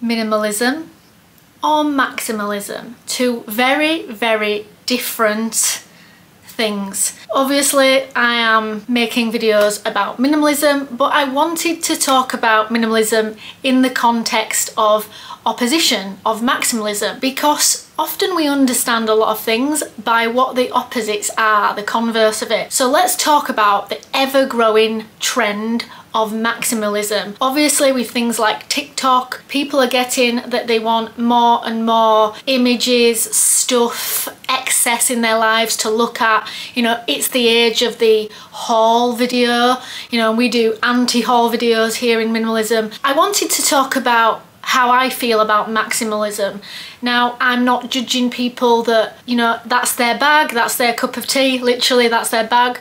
minimalism or maximalism. Two very, very different things. Obviously, I am making videos about minimalism, but I wanted to talk about minimalism in the context of opposition of maximalism, because often we understand a lot of things by what the opposites are, the converse of it. So let's talk about the ever-growing trend of maximalism. Obviously, with things like TikTok, people are getting that they want more and more images, stuff, excess in their lives to look at. You know, it's the age of the haul video. You know, we do anti-haul videos here in minimalism. I wanted to talk about how I feel about maximalism. Now, I'm not judging people that, you know, that's their bag, that's their cup of tea, literally that's their bag.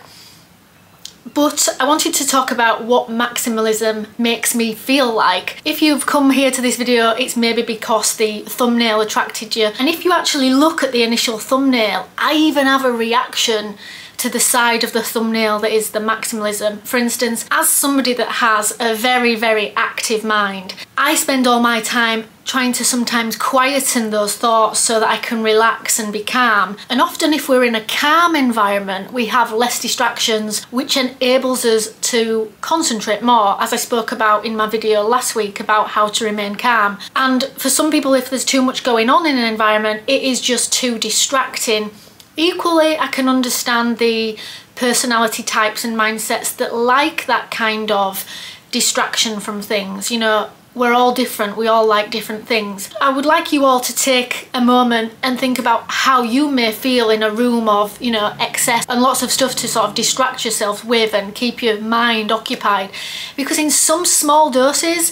But I wanted to talk about what maximalism makes me feel like. If you've come here to this video, it's maybe because the thumbnail attracted you. And if you actually look at the initial thumbnail, I even have a reaction to the side of the thumbnail that is the maximalism. For instance, as somebody that has a very, very active mind, I spend all my time trying to sometimes quieten those thoughts so that I can relax and be calm. And often if we're in a calm environment, we have less distractions, which enables us to concentrate more, as I spoke about in my video last week about how to remain calm. And for some people, if there's too much going on in an environment, it is just too distracting. Equally, I can understand the personality types and mindsets that like that kind of distraction from things. You know, we're all different, we all like different things. I would like you all to take a moment and think about how you may feel in a room of, you know, excess and lots of stuff to sort of distract yourself with and keep your mind occupied. Because in some small doses,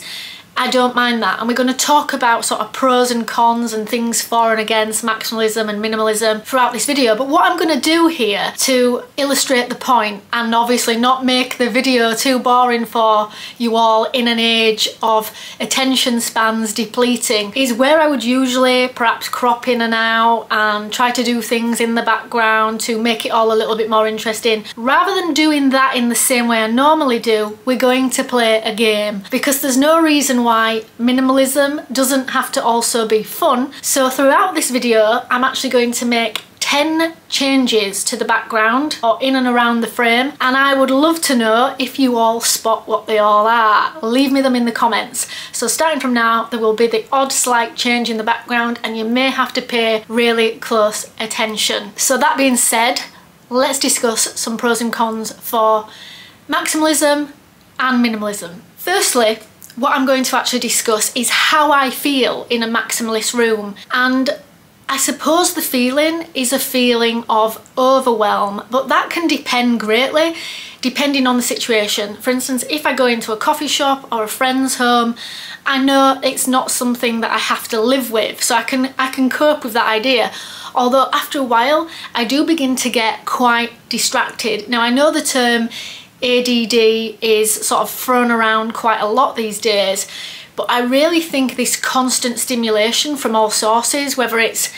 I don't mind that, and we're going to talk about sort of pros and cons and things for and against maximalism and minimalism throughout this video. But what I'm going to do here to illustrate the point, and obviously not make the video too boring for you all in an age of attention spans depleting, is where I would usually perhaps crop in and out and try to do things in the background to make it all a little bit more interesting. Rather than doing that in the same way I normally do, we're going to play a game, because there's no reason why minimalism doesn't have to also be fun. So throughout this video, I'm actually going to make 10 changes to the background or in and around the frame, and I would love to know if you all spot what they all are. Leave me them in the comments. So starting from now, there will be the odd slight change in the background, and you may have to pay really close attention. So that being said, let's discuss some pros and cons for maximalism and minimalism. Firstly, what I'm going to actually discuss is how I feel in a maximalist room, and I suppose the feeling is a feeling of overwhelm, but that can depend greatly depending on the situation. For instance, if I go into a coffee shop or a friend's home, I know it's not something that I have to live with, so I can cope with that idea. Although after a while, I do begin to get quite distracted. Now, I know the term ADD is sort of thrown around quite a lot these days, but I really think this constant stimulation from all sources, whether it's,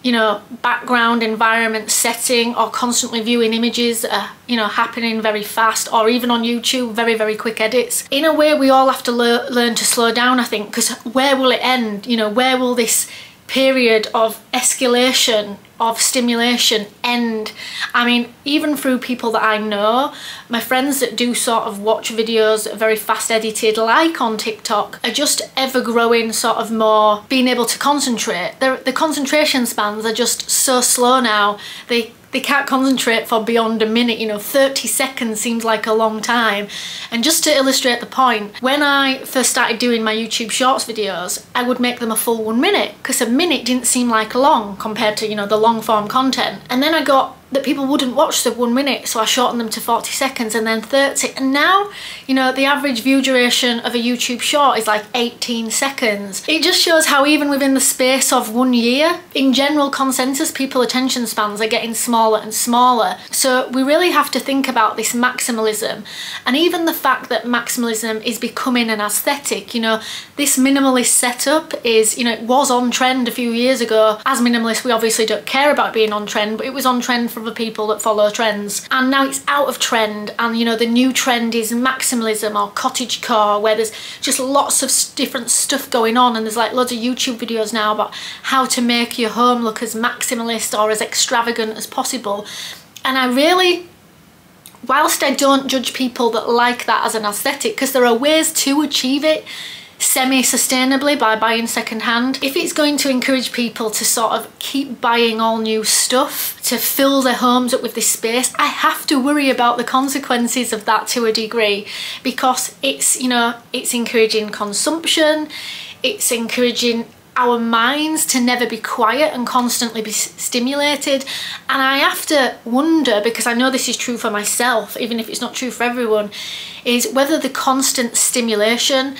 you know, background, environment, setting, or constantly viewing images that are, you know, happening very fast, or even on YouTube, very, very quick edits. In a way, we all have to learn to slow down, I think, because where will it end? You know, where will this period of escalation of stimulation end? I mean, even through people that I know, my friends that do sort of watch videos that are very fast edited, like on TikTok, are just ever growing sort of more being able to concentrate. The concentration spans are just so slow now. They can't concentrate for beyond a minute, you know, 30 seconds seems like a long time. And just to illustrate the point, when I first started doing my YouTube Shorts videos, I would make them a full 1 minute, because a minute didn't seem like long compared to, you know, the long form content. And then I got that people wouldn't watch the 1 minute, so I shortened them to 40 seconds and then 30. And now, you know, the average view duration of a YouTube short is like 18 seconds. It just shows how even within the space of 1 year, in general consensus, people's attention spans are getting smaller and smaller. So we really have to think about this maximalism, and even the fact that maximalism is becoming an aesthetic. You know, this minimalist setup is, you know, it was on trend a few years ago. As minimalists, we obviously don't care about being on trend, but it was on trend for other people that follow trends. And now it's out of trend, and you know, the new trend is maximalism or cottagecore, where there's just lots of different stuff going on, and there's like loads of YouTube videos now about how to make your home look as maximalist or as extravagant as possible. And I really, whilst I don't judge people that like that as an aesthetic, because there are ways to achieve it semi-sustainably by buying secondhand, if it's going to encourage people to sort of keep buying all new stuff to fill their homes up with this space, I have to worry about the consequences of that to a degree, because it's, you know, it's encouraging consumption, it's encouraging our minds to never be quiet and constantly be stimulated. And I have to wonder, because I know this is true for myself, even if it's not true for everyone, is whether the constant stimulation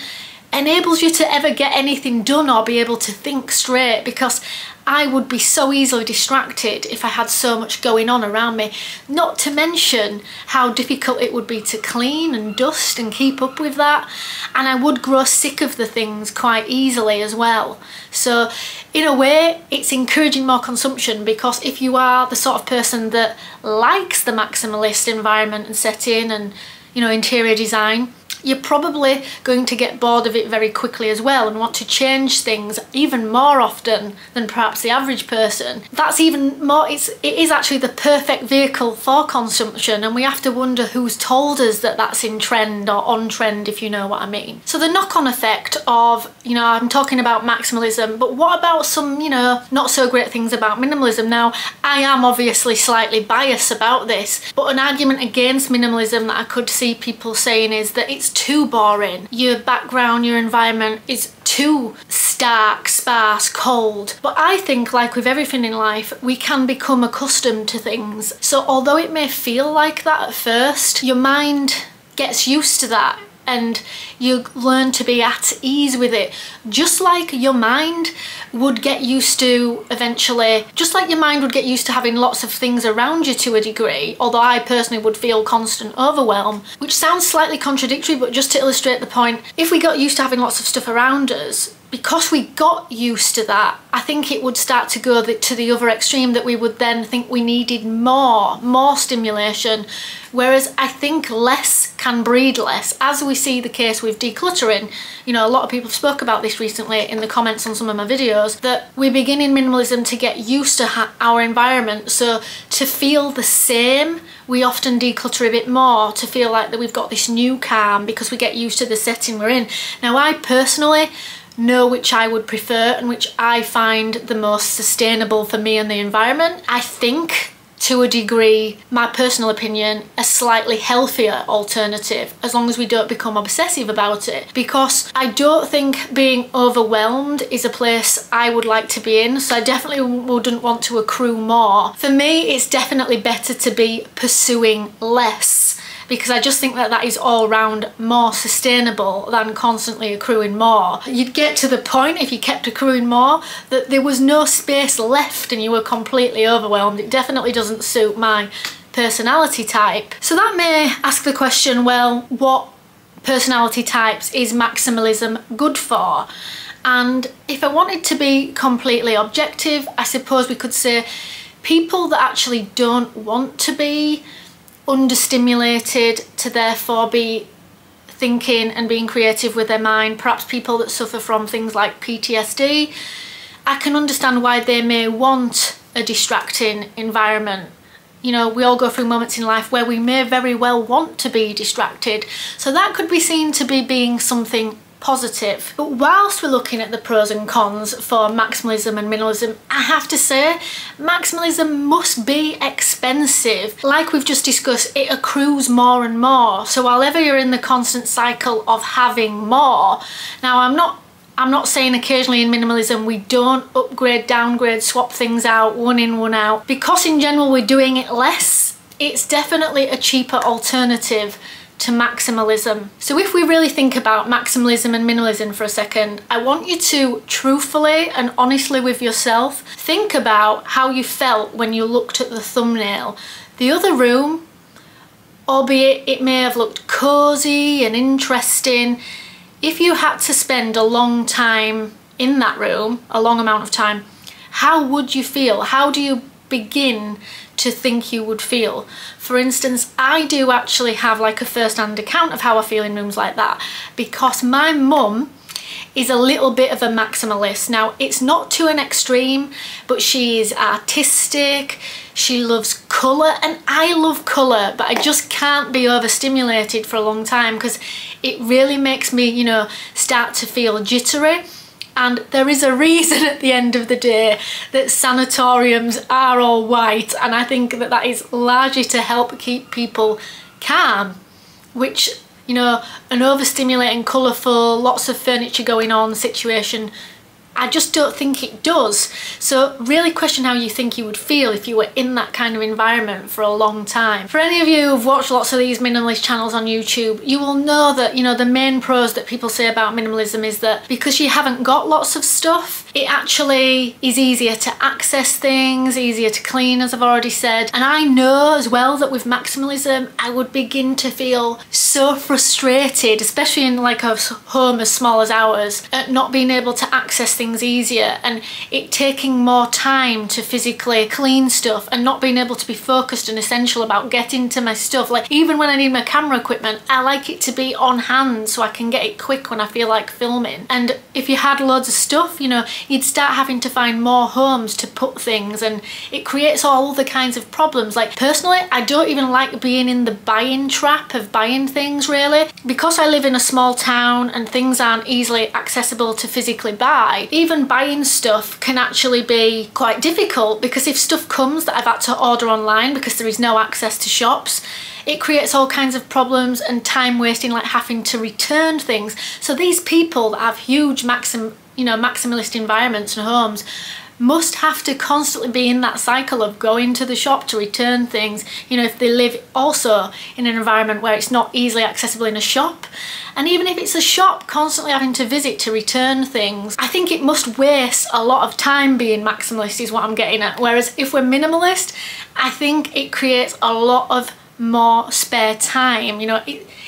enables you to ever get anything done or be able to think straight, because I would be so easily distracted if I had so much going on around me, not to mention how difficult it would be to clean and dust and keep up with that, and I would grow sick of the things quite easily as well. So in a way it's encouraging more consumption, because if you are the sort of person that likes the maximalist environment and setting and, you know, interior design, you're probably going to get bored of it very quickly as well and want to change things even more often than perhaps the average person. That's even more, it is actually the perfect vehicle for consumption, and we have to wonder who's told us that that's in trend or on trend, if you know what I mean. So the knock-on effect of, you know, I'm talking about maximalism, but what about some, you know, not so great things about minimalism? Now, I am obviously slightly biased about this, but an argument against minimalism that I could see people saying is that it's too boring. Your background, your environment is too stark, sparse, cold. But I think, like with everything in life, we can become accustomed to things. So although it may feel like that at first, your mind gets used to that and you learn to be at ease with it, just like your mind would get used to eventually, just like your mind would get used to having lots of things around you to a degree, although I personally would feel constant overwhelm, which sounds slightly contradictory, but just to illustrate the point, if we got used to having lots of stuff around us, because we got used to that, I think it would start to go to the other extreme, that we would then think we needed more stimulation, whereas I think less can breed less, as we see the case with decluttering. You know, a lot of people spoke about this recently in the comments on some of my videos, that we begin in minimalism to get used to our environment, so to feel the same, we often declutter a bit more to feel like that we've got this new calm because we get used to the setting we're in. Now, I personally know which I would prefer and which I find the most sustainable for me and the environment. I think, to a degree, my personal opinion, a slightly healthier alternative, as long as we don't become obsessive about it, because I don't think being overwhelmed is a place I would like to be in, so I definitely wouldn't want to accrue more. For me, it's definitely better to be pursuing less, because I just think that that is all round more sustainable than constantly accruing more. You'd get to the point, if you kept accruing more, that there was no space left and you were completely overwhelmed. It definitely doesn't suit my personality type. So that may ask the question, well, what personality types is maximalism good for? And if I wanted to be completely objective, I suppose we could say people that actually don't want to be understimulated to therefore be thinking and being creative with their mind, perhaps people that suffer from things like PTSD, I can understand why they may want a distracting environment. You know, we all go through moments in life where we may very well want to be distracted, so that could be seen to be being something positive. But whilst we're looking at the pros and cons for maximalism and minimalism, I have to say maximalism must be expensive. Like we've just discussed, it accrues more and more, so while ever you're in the constant cycle of having more. Now, I'm not saying occasionally in minimalism we don't upgrade, downgrade, swap things out, one in, one out. Because in general we're doing it less, it's definitely a cheaper alternative to maximalism. So if we really think about maximalism and minimalism for a second, I want you to truthfully and honestly with yourself think about how you felt when you looked at the thumbnail. The other room, albeit it may have looked cozy and interesting, if you had to spend a long time in that room, a long amount of time, how would you feel? How do you begin to to think you would feel. For instance, I do actually have like a first-hand account of how I feel in rooms like that, because my mum is a little bit of a maximalist. Now, it's not to an extreme, but she is artistic, she loves colour, and I love colour, but I just can't be overstimulated for a long time because it really makes me, you know, start to feel jittery. And there is a reason at the end of the day that sanatoriums are all white, and I think that that is largely to help keep people calm, which, you know, an overstimulating, colourful, lots of furniture going on situation, I just don't think it does. So really question how you think you would feel if you were in that kind of environment for a long time. For any of you who've watched lots of these minimalist channels on YouTube, you will know that, you know, the main pros that people say about minimalism is that because you haven't got lots of stuff, it actually is easier to access things, easier to clean, as I've already said. And I know as well that with maximalism, I would begin to feel so frustrated, especially in like a home as small as ours, at not being able to access things easier and it taking more time to physically clean stuff and not being able to be focused and essential about getting to my stuff. Like, even when I need my camera equipment, I like it to be on hand so I can get it quick when I feel like filming. And if you had loads of stuff, you know, you'd start having to find more homes to put things, and it creates all the kinds of problems. Like, personally, I don't even like being in the buying trap of buying things, really. Because I live in a small town and things aren't easily accessible to physically buy, even buying stuff can actually be quite difficult, because if stuff comes that I've had to order online because there is no access to shops, it creates all kinds of problems and time wasting, like having to return things. So these people that have huge maximalist environments and homes must have to constantly be in that cycle of going to the shop to return things, you know, if they live also in an environment where it's not easily accessible in a shop. And even if it's a shop, constantly having to visit to return things, I think it must waste a lot of time being maximalist, is what I'm getting at. Whereas if we're minimalist, I think it creates a lot of more spare time. You know,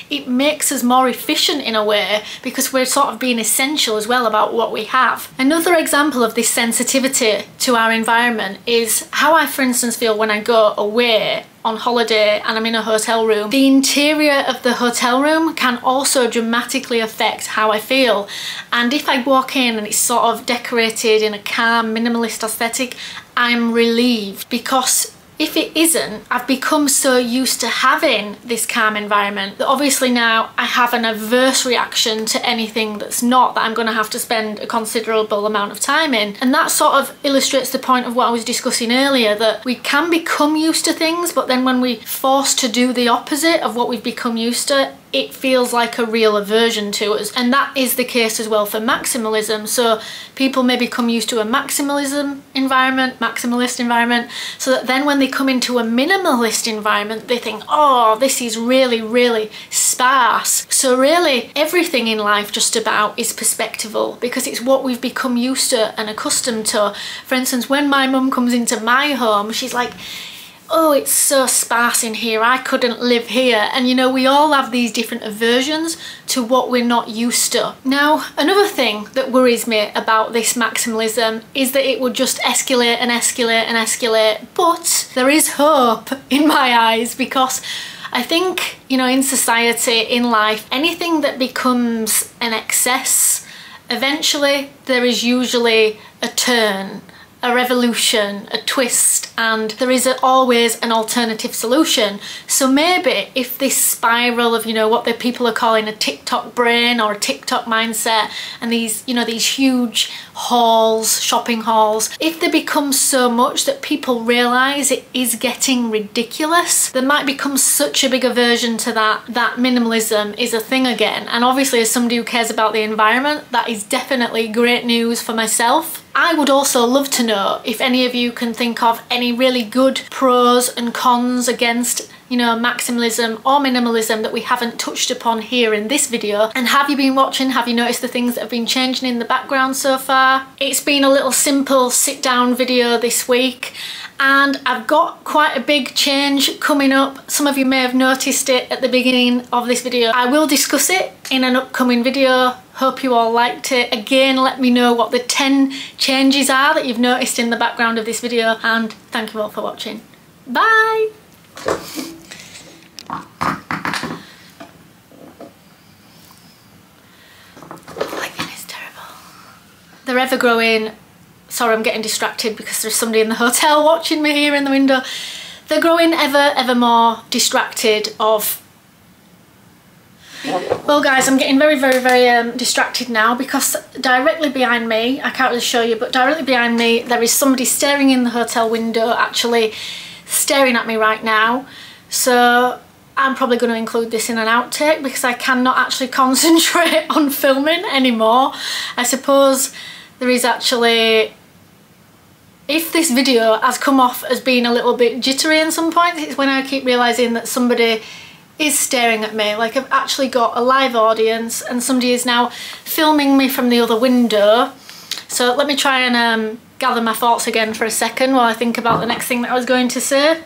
it makes us more efficient in a way, because we're sort of being essential as well about what we have. Another example of this sensitivity to our environment is how I, for instance, feel when I go away on holiday and I'm in a hotel room. The interior of the hotel room can also dramatically affect how I feel. And if I walk in and it's sort of decorated in a calm, minimalist aesthetic, I'm relieved, because if it isn't, I've become so used to having this calm environment that obviously now I have an adverse reaction to anything that's not, that I'm going to have to spend a considerable amount of time in. And that sort of illustrates the point of what I was discussing earlier, that we can become used to things, but then when we're forced to do the opposite of what we've become used to, it feels like a real aversion to us. And that is the case as well for maximalism. So people may become used to a maximalist environment, so that then when they come into a minimalist environment, they think, oh, this is really, really sparse. So really, everything in life just about is perspectival, because it's what we've become used to and accustomed to. For instance, when my mum comes into my home, she's like, oh, it's so sparse in here, I couldn't live here. And you know, we all have these different aversions to what we're not used to. Now, another thing that worries me about this maximalism is that it would just escalate and escalate and escalate. But there is hope in my eyes, because I think, you know, in society, in life, anything that becomes an excess, eventually there is usually a turn, a revolution, a twist, and there is always an alternative solution. So maybe if this spiral of, you know, what the people are calling a TikTok brain or a TikTok mindset, and these, you know, these huge hauls, shopping hauls, if they become so much that people realise it is getting ridiculous, there might become such a big aversion to that minimalism is a thing again. And obviously, as somebody who cares about the environment, that is definitely great news for myself. I would also love to know if any of you can think of any really good pros and cons against, you know, maximalism or minimalism that we haven't touched upon here in this video. And have you been watching? Have you noticed the things that have been changing in the background so far? It's been a little simple sit down video this week, and I've got quite a big change coming up. Some of you may have noticed it at the beginning of this video. I will discuss it in an upcoming video. Hope you all liked it. Again, let me know what the 10 changes are that you've noticed in the background of this video, and thank you all for watching. Bye! Lighting is terrible. They're ever growing. Sorry, I'm getting distracted because there's somebody in the hotel watching me here in the window. They're growing ever more distracted of... Well guys, I'm getting very distracted now because directly behind me, I can't really show you, but directly behind me there is somebody staring in the hotel window, actually staring at me right now. So I'm probably going to include this in an outtake because I cannot actually concentrate on filming anymore. I suppose there is actually... If this video has come off as being a little bit jittery in some points, it's when I keep realising that somebody is staring at me. Like, I've actually got a live audience and somebody is now filming me from the other window. So let me try and gather my thoughts again for a second while I think about the next thing that I was going to say.